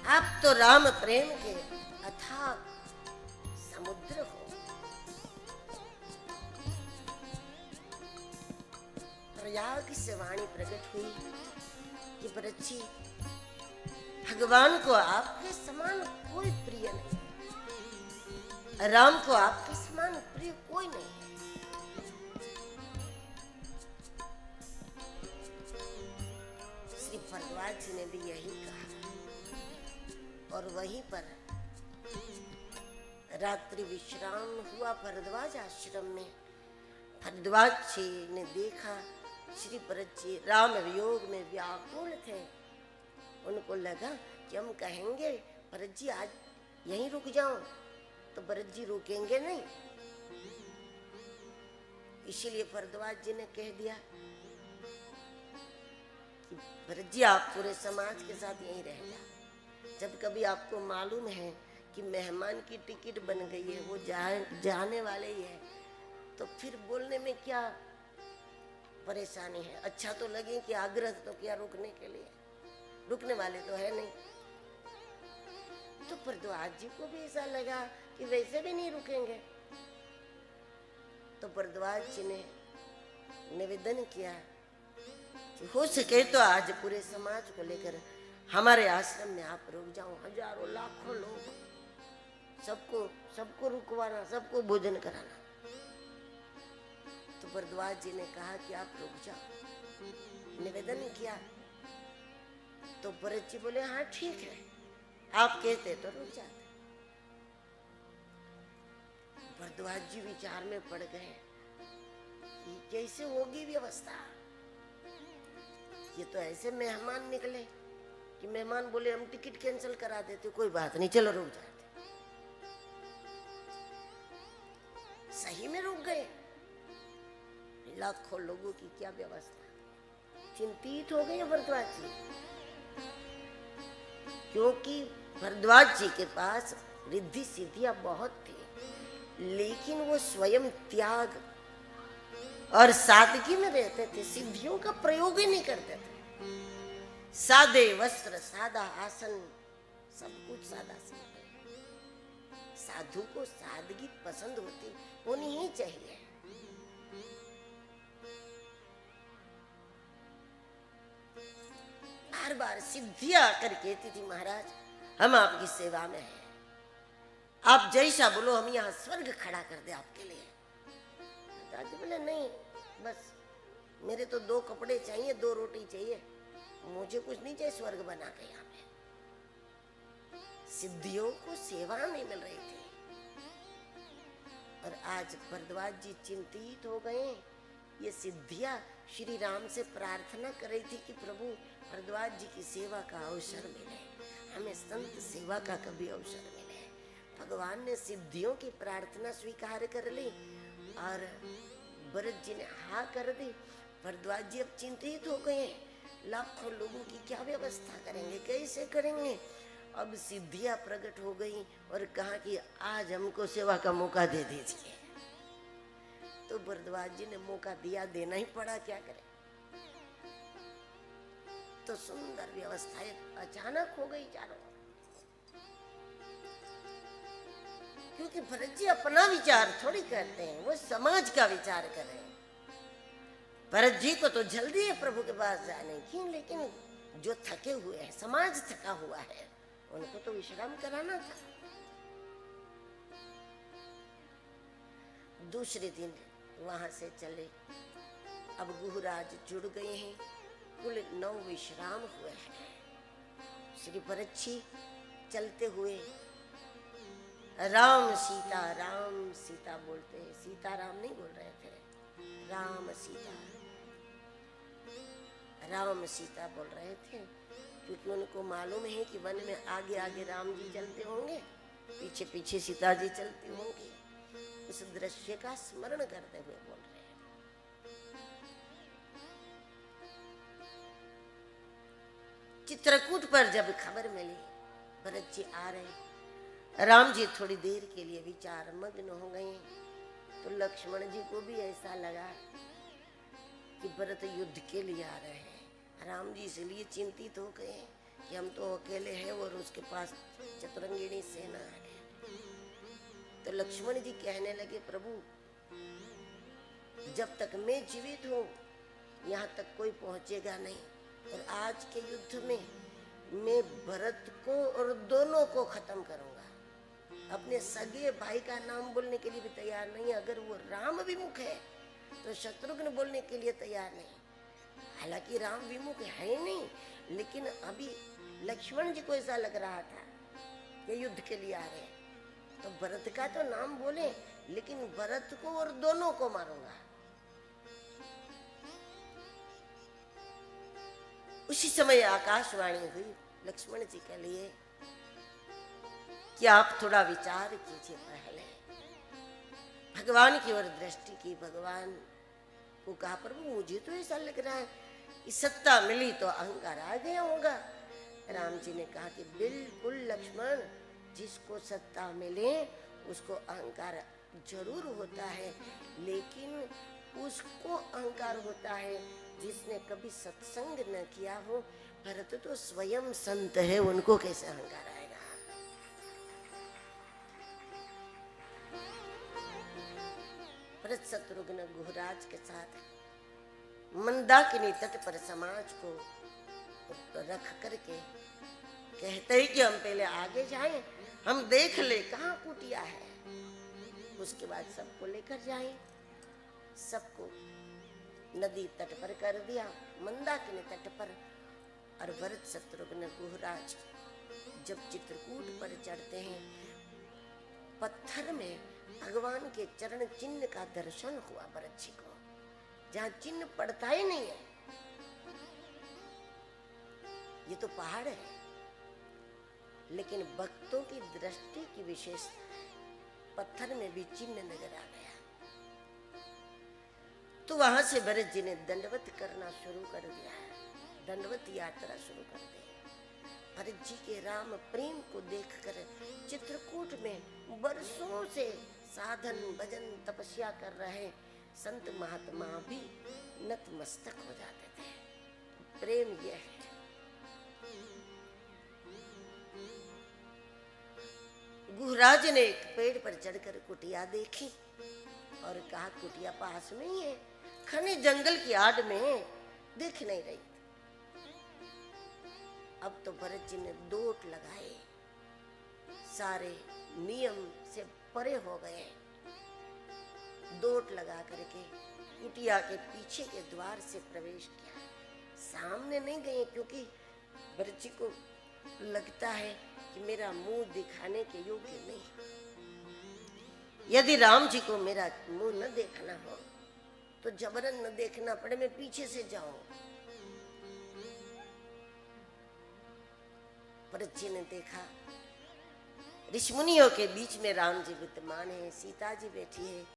आप तो राम प्रेम के अथाह समुद्र हो। प्रयाग से वाणी प्रकट हुई कि भरत जी, भगवान को आपके समान कोई प्रिय नहीं, राम को आपके समान प्रिय कोई नहीं है। श्री भरद्वाज जी ने भी यही कहा और वहीं पर रात्रि विश्राम हुआ भरद्वाज आश्रम में। भरद्वाज जी ने देखा श्री भरत जी राम वियोग में व्याकुल थे। उनको लगा कि हम कहेंगे भरत जी आज यहीं रुक जाओ, तो भरत जी रुकेंगे नहीं, इसीलिए भरद्वाज जी ने कह दिया कि भरत जी आप पूरे समाज के साथ यहीं रह जाओ। जब कभी आपको मालूम है कि मेहमान की टिकट बन गई है, वो जाने वाले ही है, तो फिर बोलने में क्या परेशानी है। अच्छा तो लगे कि आग्रह तो किया रुकने के लिए, रुकने वाले तो है नहीं। तो भरद्वाज जी को भी ऐसा लगा कि वैसे भी नहीं रुकेंगे, तो भरद्वाज जी ने निवेदन किया कि हो सके तो आज पूरे समाज को लेकर हमारे आश्रम में आप रुक जाओ। हजारों लाखों लोग, सबको रुकवाना, सबको भोजन कराना। तो भरद्वाज जी ने कहा कि आप रुक जाओ, निवेदन किया। तो भरत जी बोले हाँ ठीक है, आप कहते तो रुक जाते। भरद्वाज जी विचार में पड़ गए कि कैसे होगी व्यवस्था। ये तो ऐसे मेहमान निकले कि मेहमान बोले हम टिकट कैंसिल करा देते, कोई बात नहीं चलो रुक जाते। सही में रुक गए। लाखों लोगों की क्या व्यवस्था। चिंतित हो गए भरद्वाज जी, क्योंकि भरद्वाज जी के पास रिद्धि सिद्धियां बहुत थी, लेकिन वो स्वयं त्याग और सादगी में रहते थे, सिद्धियों का प्रयोग ही नहीं करते थे। सादे वस्त्र, सादा आसन, सब कुछ सादा सादा। साधु को सादगी पसंद होनी ही चाहिए। बार बार सिद्धियां आकर कहती थी महाराज हम आपकी सेवा में हैं, आप जैसा बोलो हम यहाँ स्वर्ग खड़ा कर दे आपके लिए। दादी बोले नहीं, बस मेरे तो 2 कपड़े चाहिए, 2 रोटी चाहिए, मुझे कुछ नहीं चाहिए स्वर्ग बना के। यहाँ पे सिद्धियों को सेवा नहीं मिल रही थी। और आज भरद्वाज जी चिंतित हो गए। ये सिद्धियां श्री राम से प्रार्थना कर रही थी कि प्रभु भरद्वाज जी की सेवा का अवसर मिले, हमें संत सेवा का कभी अवसर मिले। भगवान ने सिद्धियों की प्रार्थना स्वीकार कर ली और भरत जी ने हाँ कर दी। भरद्वाज जी अब चिंतित हो गए, लाखों लोगों की क्या व्यवस्था करेंगे, कैसे करेंगे। अब सिद्धियां प्रकट हो गई और कहा कि आज हमको सेवा का मौका दे दीजिए। तो भरद्वाज जी ने मौका दिया, देना ही पड़ा, क्या करें। तो सुंदर व्यवस्थाएं अचानक हो गई चारों, क्योंकि भरत जी अपना विचार थोड़ी करते हैं, वो समाज का विचार कर रहे हैं। भरत जी को तो जल्दी है प्रभु के पास जाने की, लेकिन जो थके हुए हैं, समाज थका हुआ है, उनको तो विश्राम कराना था। दूसरे दिन वहां से चले। अब गुहराज जुड़ गए हैं, कुल 9 विश्राम हुए हैं। श्री भरत जी चलते हुए राम सीता बोलते हैं, सीता राम नहीं बोल रहे थे, राम सीता बोल रहे थे, क्योंकि उनको मालूम है कि वन में आगे आगे राम जी चलते होंगे, पीछे पीछे सीता जी चलती होंगी। उस दृश्य का स्मरण करते हुए बोल रहे हैं। चित्रकूट पर जब खबर मिली भरत जी आ रहे, राम जी थोड़ी देर के लिए विचार मग्न हो गए। तो लक्ष्मण जी को भी ऐसा लगा कि भरत युद्ध के लिए आ रहे हैं। राम जी इसलिए चिंतित हो गए कि हम तो अकेले हैं और उसके पास चतुरंगिणी सेना है। तो लक्ष्मण जी कहने लगे, प्रभु जब तक मैं जीवित हूं यहाँ तक कोई पहुंचेगा नहीं, और आज के युद्ध में मैं भरत को और दोनों को खत्म करूंगा। अपने सगे भाई का नाम बोलने के लिए भी तैयार नहीं, अगर वो राम विमुख है तो शत्रुघ्न बोलने के लिए तैयार नहीं। हालांकि राम विमुख है नहीं, लेकिन अभी लक्ष्मण जी को ऐसा लग रहा था कि युद्ध के लिए आ रहे हैं, तो भरत का तो नाम बोले, लेकिन भरत को और दोनों को मारूंगा। उसी समय आकाशवाणी हुई लक्ष्मण जी के लिए कि आप थोड़ा विचार कीजिए। पहले भगवान की ओर दृष्टि की, भगवान को कहा, प्रभु मुझे तो ऐसा लग रहा है कि सत्ता मिली तो अहंकार आ गया होगा। राम जी ने कहा कि बिल्कुल लक्ष्मण, जिसको सत्ता मिले उसको अहंकार जरूर होता है, लेकिन उसको अहंकार होता है जिसने कभी सत्संग न किया हो। भरत तो स्वयं संत है, उनको कैसे अहंकार आएगा। भरत शत्रुघ्न गुहराज के साथ मंदाकिनी तट पर समाज को रख करके कहते हैं कि हम पहले आगे जाएं, हम देख ले कहाँ कुटिया है, उसके बाद सबको लेकर जाएं। सबको नदी तट पर कर दिया, मंदाकिनी तट पर। और भरत शत्रुघ्न गुहराज जब चित्रकूट पर चढ़ते हैं, पत्थर में भगवान के चरण चिन्ह का दर्शन हुआ भरत जी को, जहां चिन्ह पड़ता ही नहीं है। ये तो पहाड़ है, लेकिन भक्तों की दृष्टि की विशेषता है, पत्थर में भी चिन्ह नजर आ गया। तो वहां से भरत जी ने दंडवत करना शुरू कर दिया है, दंडवत यात्रा शुरू कर दी। भरत जी के राम प्रेम को देखकर चित्रकूट में बरसों से साधन भजन तपस्या कर रहे संत महात्मा भी नतमस्तक हो जाते थे। प्रेम यह है। गुहराज ने एक पेड़ पर चढ़कर कुटिया देखी और कहा, कुटिया पास में ही है, घने जंगल की आड़ में दिख नहीं रही। अब तो भरत जी ने दोट लगाए, सारे नियम से परे हो गए। दोट लगा करके कुटिया के पीछे के द्वार से प्रवेश किया। सामने नहीं गए, क्योंकि भरत जी को लगता है कि मेरा मुंह दिखाने के योग्य नहीं। यदि राम जी को मेरा मुंह न देखना हो तो जबरन न देखना पड़े, मैं पीछे से जाऊं। भरत जी ने देखा ऋषि मुनियों के बीच में राम जी विद्यमान है, सीता जी बैठी है।